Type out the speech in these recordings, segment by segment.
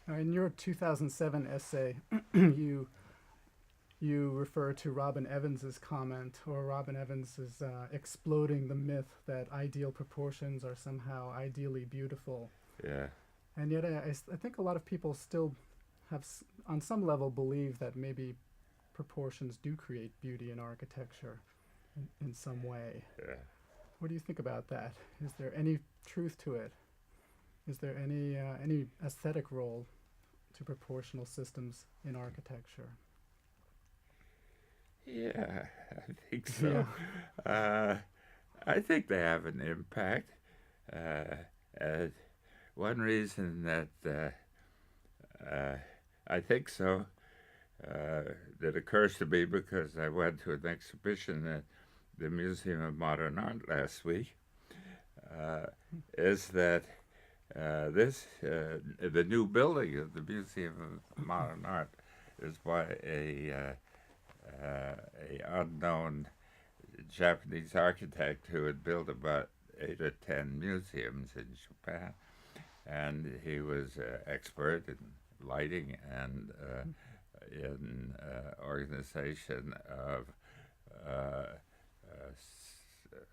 In your 2007 essay, you you refer to Robin Evans's comment, or Robin Evans is exploding the myth that ideal proportions are somehow ideally beautiful. Yeah, And yet, I think a lot of people still have, on some level, believe that maybe proportions do create beauty in architecture in some way. yeah. What do you think about that? Is there any truth to it? Is there any aesthetic role to proportional systems in architecture? Yeah, I think Yeah. so. Uh, I think they have an impact. Uh, uh, One reason that uh, I think so, that occurs to me because I went to an exhibition at the Museum of Modern Art last week, uh, is that the new building of the Museum of Modern Art is by a unknown Japanese architect who had built about 8 or 10 museums in Japan, and he was an expert in lighting and in organization of uh,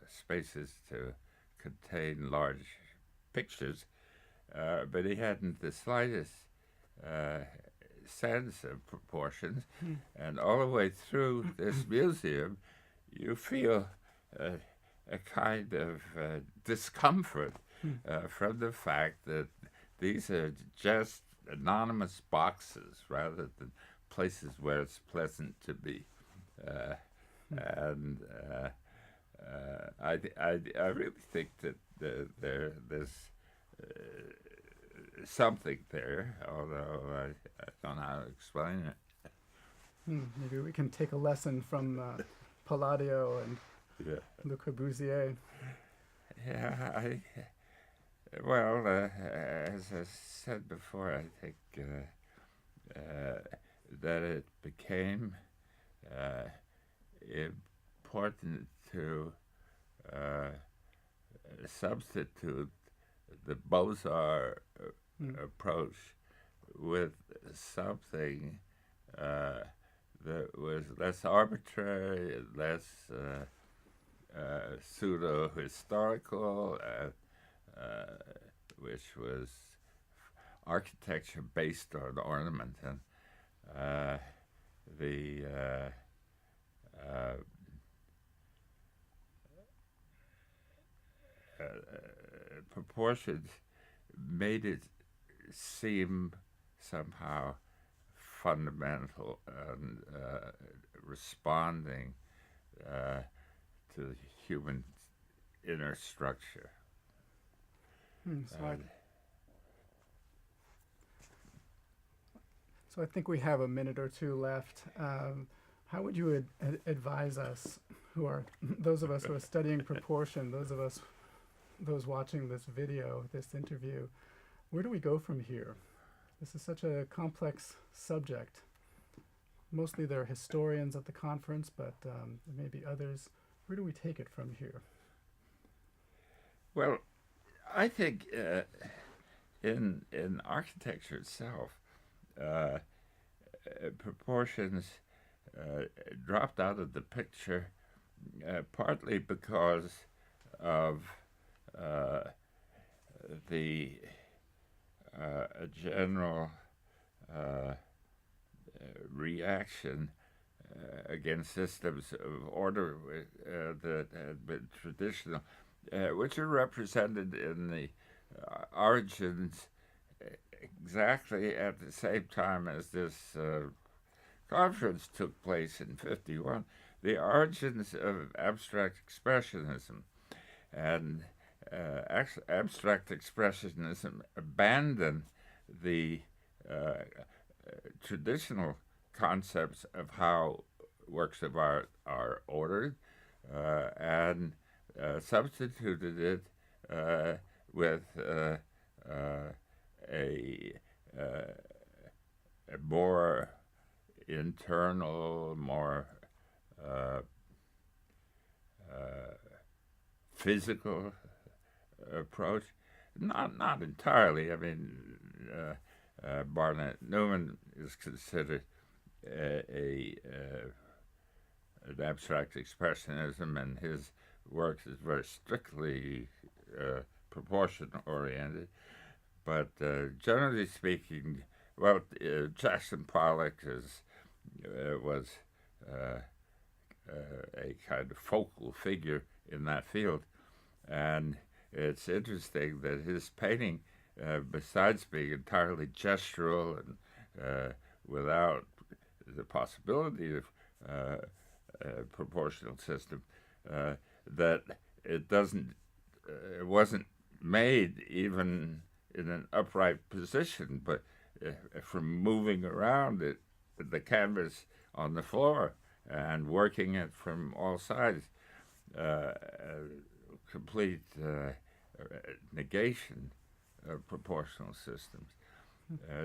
spaces to contain large pictures, but he hadn't the slightest uh, sense of proportions, Hmm. and all the way through this museum, you feel uh, a kind of discomfort Hmm. from the fact that these are just anonymous boxes rather than places where it's pleasant to be. Uh, Hmm. and I really think that there's something there, although I don't know how to explain it. Hmm. Maybe we can take a lesson from Palladio and Yeah, Le Corbusier. yeah. Well, as I said before, I think that it became uh, important to uh, substitute the Beaux-Arts Hmm. approach with something uh, that was less arbitrary, less pseudo historical, uh, which was architecture based on ornament. And uh, the uh, proportions made it seem somehow fundamental and responding uh, to the human inner structure. Hmm. And So I think we have a minute or two left. How would you advise us, who are those of us who are studying proportion, those watching this video, this interview? Where do we go from here? This is such a complex subject. Mostly there are historians at the conference, but there may be others. Where do we take it from here? well, I think in architecture itself, uh, proportions uh, dropped out of the picture partly because of uh, the general uh, reaction against systems of order that had been traditional, which are represented in the origins exactly at the same time as this conference took place in 51, the origins of abstract expressionism. And abstract expressionism abandoned the traditional concepts of how works of art are ordered and substituted it with a, uh, a more internal, more uh, uh, physical approach. Not entirely. I mean, Barnett Newman is considered an abstract expressionism, and his work is very strictly proportion oriented. But generally speaking, well, Jackson Pollock was a kind of focal figure in that field, and it's interesting that his painting, besides being entirely gestural and without the possibility of proportional system, that it wasn't made even in an upright position, but from moving around the canvas on the floor and working it from all sides, complete negation of proportional systems.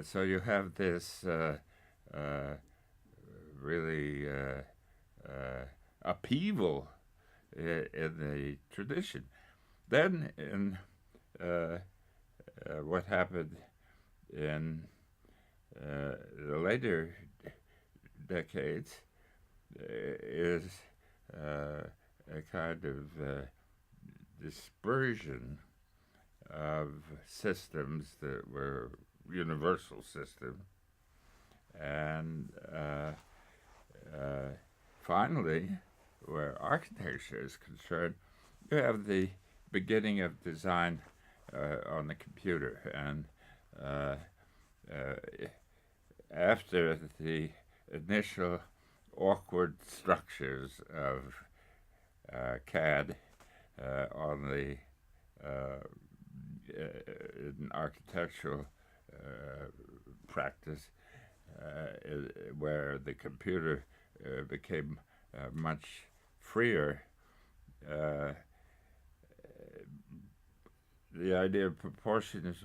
So you have this really upheaval in the tradition. Then in what happened in the later decades is a kind of dispersion of systems that were universal systems, and finally, where architecture is concerned, you have the beginning of design on the computer, and after the initial awkward structures of CAD on the in architectural practice, where the computer became much freer, the idea of proportions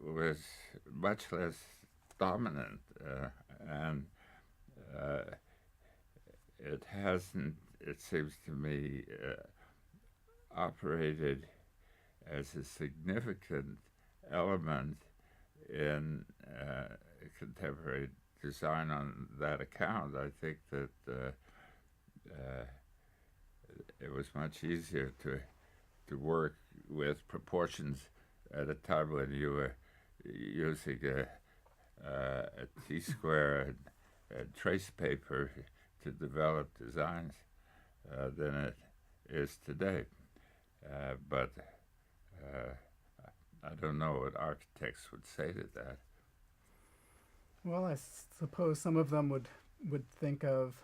was much less dominant, and it hasn't, it seems to me, operated as a significant element in contemporary design on that account. I think that it was much easier to work with proportions at a time when you were using a T-square and trace paper to develop designs than it is today. But I don't know what architects would say to that. Well, I suppose some of them would think of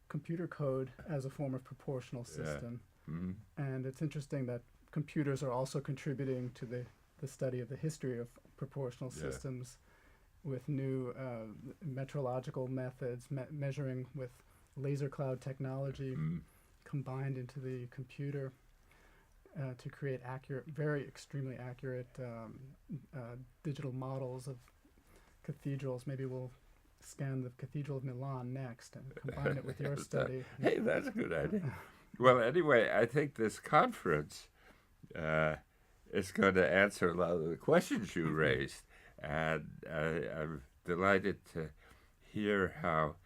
computer code as a form of proportional system. Mm-hmm. And it's interesting that computers are also contributing to the study of the history of proportional systems with new metrological methods, measuring with laser cloud technology combined into the computer to create accurate, extremely accurate digital models of cathedrals. Maybe we'll scan the Cathedral of Milan next and combine it with your study. Hey, that's a good idea. Well, anyway, I think this conference is going to answer a lot of the questions you raised, and I'm delighted to hear how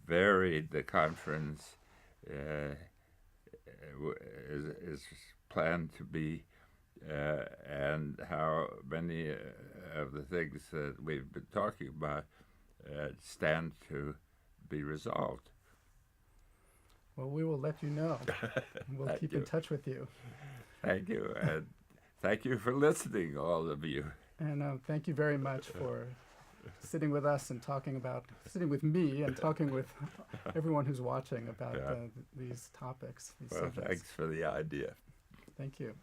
varied the conference is planned to be, and how many of the things that we've been talking about stand to be resolved. Well, we will let you know. We'll keep in touch with you. Thank you, and thank you for listening, all of you. And thank you very much for sitting with us and sitting with me and talking with everyone who's watching about these topics, these subjects. Thanks for the idea. Thank you.